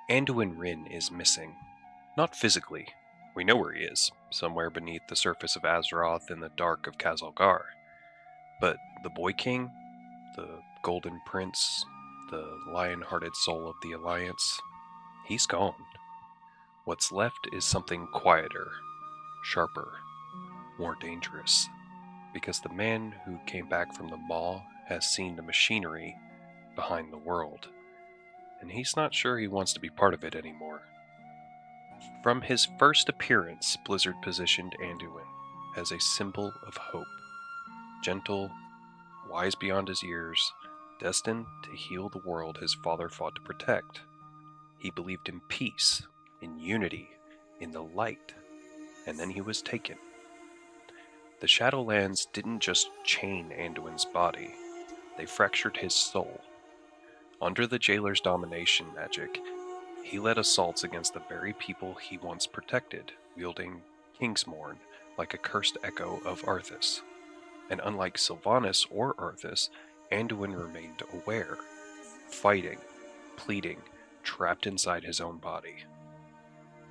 Anduin Wrynn is missing. Not physically. We know where he is, somewhere beneath the surface of Azeroth in the dark of Khaz Algar. But the Boy King, the Golden Prince, the lion-hearted soul of the Alliance, he's gone. What's left is something quieter, sharper, more dangerous. Because the man who came back from the Maw has seen the machinery behind the world, and he's not sure he wants to be part of it anymore. From his first appearance, Blizzard positioned Anduin as a symbol of hope. Gentle, wise beyond his years, destined to heal the world his father fought to protect. He believed in peace, in unity, in the light, and then he was taken. The Shadowlands didn't just chain Anduin's body, they fractured his soul. Under the jailer's domination magic, he led assaults against the very people he once protected, wielding Kingsmourne like a cursed echo of Arthas. And unlike Sylvanas or Arthas, Anduin remained aware, fighting, pleading, trapped inside his own body.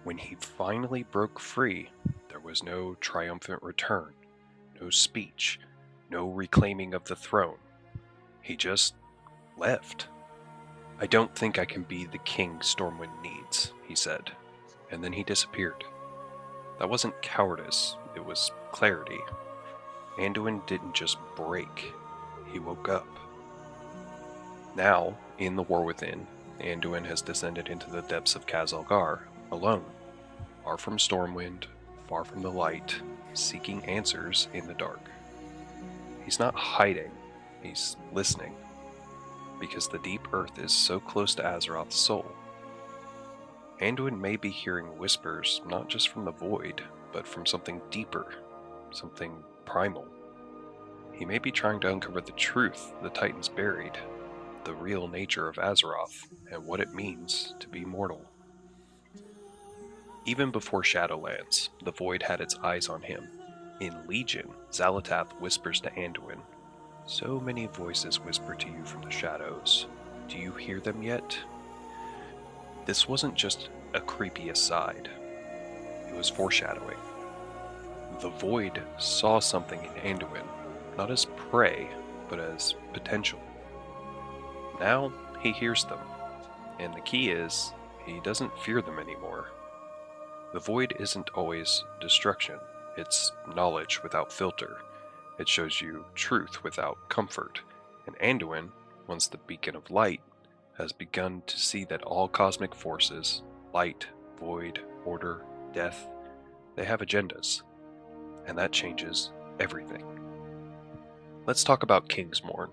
When he finally broke free, there was no triumphant return, no speech, no reclaiming of the throne. He just left. "I don't think I can be the king Stormwind needs," he said, and then he disappeared. That wasn't cowardice, it was clarity. Anduin didn't just break, he woke up. Now, in the War Within, Anduin has descended into the depths of Khaz Algar, alone, far from Stormwind, far from the light, seeking answers in the dark. He's not hiding, he's listening, because the deep earth is so close to Azeroth's soul. Anduin may be hearing whispers not just from the void, but from something deeper, something primal. He may be trying to uncover the truth the Titans buried, the real nature of Azeroth, and what it means to be mortal. Even before Shadowlands, the void had its eyes on him. In Legion, Xal'atath whispers to Anduin, "So many voices whisper to you from the shadows. Do you hear them yet?" This wasn't just a creepy aside. It was foreshadowing. The void saw something in Anduin, not as prey, but as potential. Now he hears them, and the key is, he doesn't fear them anymore. The void isn't always destruction, it's knowledge without filter. It shows you truth without comfort, and Anduin, once the beacon of light, has begun to see that all cosmic forces, light, void, order, death, they have agendas, and that changes everything. Let's talk about Kingsmourne.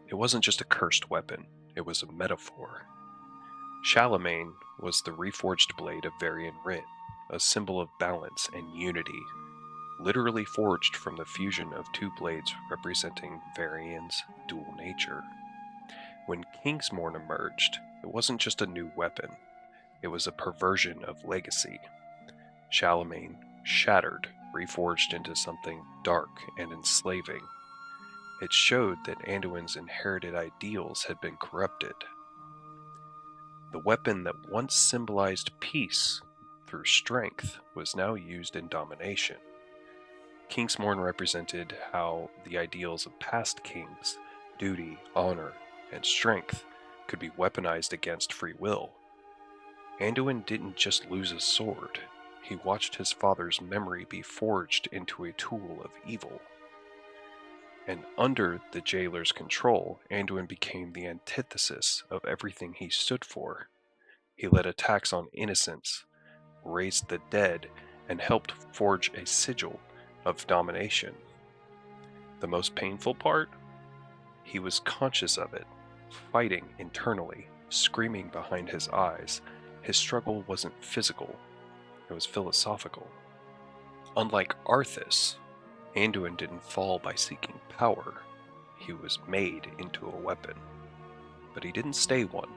It wasn't just a cursed weapon, it was a metaphor. Charlemagne was the reforged blade of Anduin Wrynn, a symbol of balance and unity, literally forged from the fusion of two blades representing Varian's dual nature. When Kingsmourne emerged, it wasn't just a new weapon, it was a perversion of legacy. Charlemagne, shattered, reforged into something dark and enslaving. It showed that Anduin's inherited ideals had been corrupted. The weapon that once symbolized peace through strength was now used in domination. Kingsmourne represented how the ideals of past kings, duty, honor, and strength, could be weaponized against free will. Anduin didn't just lose a sword, he watched his father's memory be forged into a tool of evil. And under the jailer's control, Anduin became the antithesis of everything he stood for. He led attacks on innocents, raised the dead, and helped forge a sigil of domination. The most painful part? He was conscious of it, fighting internally, screaming behind his eyes. His struggle wasn't physical, it was philosophical. Unlike Arthas, Anduin didn't fall by seeking power. He was made into a weapon. But he didn't stay one.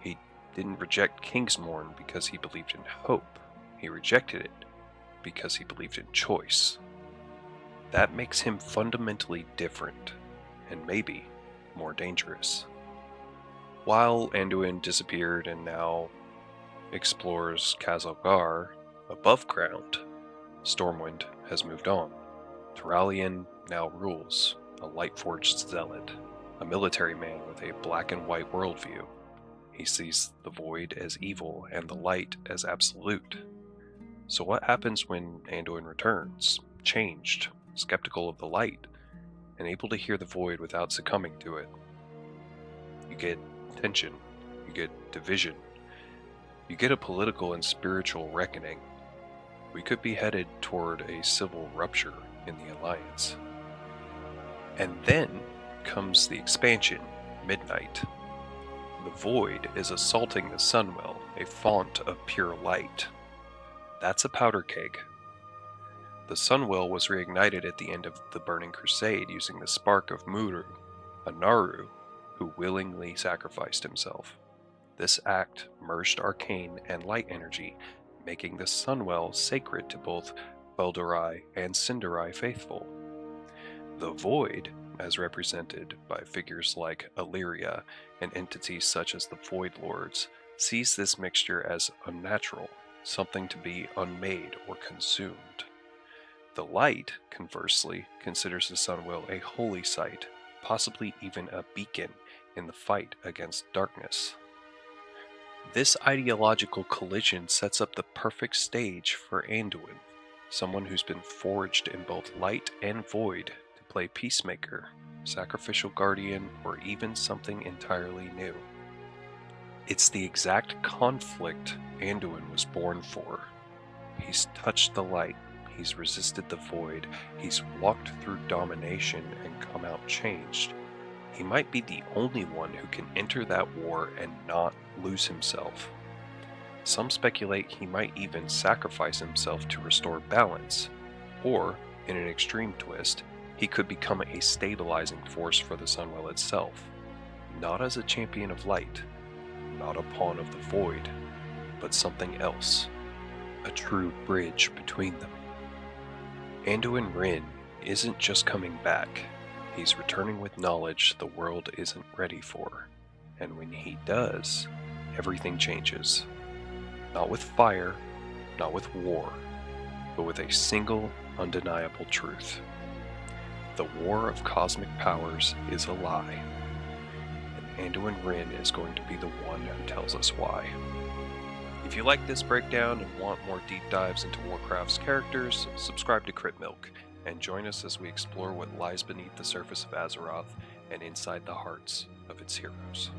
He didn't reject Kingsmourne because he believed in hope. He rejected it because he believed in choice. That makes him fundamentally different, and maybe more dangerous. While Anduin disappeared and now explores Khaz Algar above ground, Stormwind has moved on. Turalyon now rules, a light-forged zealot, a military man with a black and white worldview. He sees the void as evil and the light as absolute. So what happens when Anduin returns, changed, skeptical of the light, and able to hear the void without succumbing to it? You get tension, you get division, you get a political and spiritual reckoning. We could be headed toward a civil rupture in the Alliance. And then comes the expansion, Midnight. The void is assaulting the Sunwell, a font of pure light. That's a powder keg. The Sunwell was reignited at the end of the Burning Crusade using the spark of Muru, a Naru who willingly sacrificed himself. This act merged arcane and light energy, making the Sunwell sacred to both Beldorai and Cinderai faithful. The Void, as represented by figures like Illyria and entities such as the Void Lords, sees this mixture as unnatural, something to be unmade or consumed. The Light, conversely, considers the Sunwell a holy site, possibly even a beacon in the fight against darkness. This ideological collision sets up the perfect stage for Anduin, someone who's been forged in both light and void to play peacemaker, sacrificial guardian, or even something entirely new. It's the exact conflict Anduin was born for. He's touched the light, he's resisted the void, he's walked through domination and come out changed. He might be the only one who can enter that war and not lose himself. Some speculate he might even sacrifice himself to restore balance, or, in an extreme twist, he could become a stabilizing force for the Sunwell itself, not as a champion of light, not a pawn of the void, but something else, a true bridge between them. Anduin Wrynn isn't just coming back. He's returning with knowledge the world isn't ready for, and when he does, everything changes. Not with fire, not with war, but with a single, undeniable truth. The war of cosmic powers is a lie, and Anduin Wrynn is going to be the one who tells us why. If you like this breakdown and want more deep dives into Warcraft's characters, subscribe to Critmilk, and join us as we explore what lies beneath the surface of Azeroth and inside the hearts of its heroes.